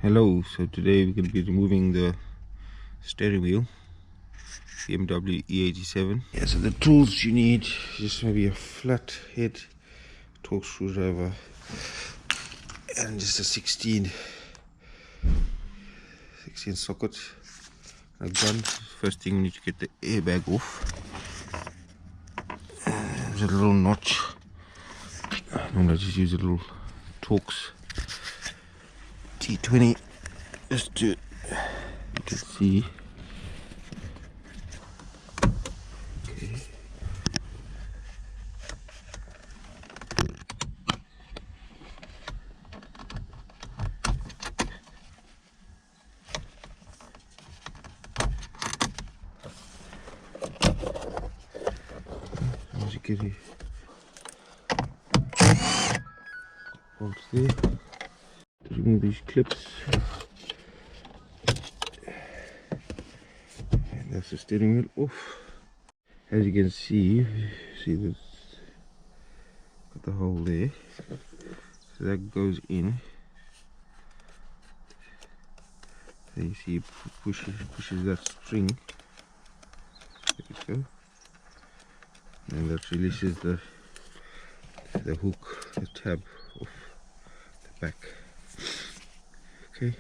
Hello, so today we're going to be removing the steering wheel, BMW E87. Yeah, so the tools you need, just maybe a flat head torque screwdriver and just a 16 socket, a gun. First thing we need to get the airbag off. There's a little notch. Normally I just use a little Torx T20 just to, you can see. Okay. As you get it, bolts there. To remove these clips. That's the steering wheel off. As you can see this, got the hole there, so that goes in. So you see it pushes that string. There we go. And that releases the hook, the tab off the back. Okay.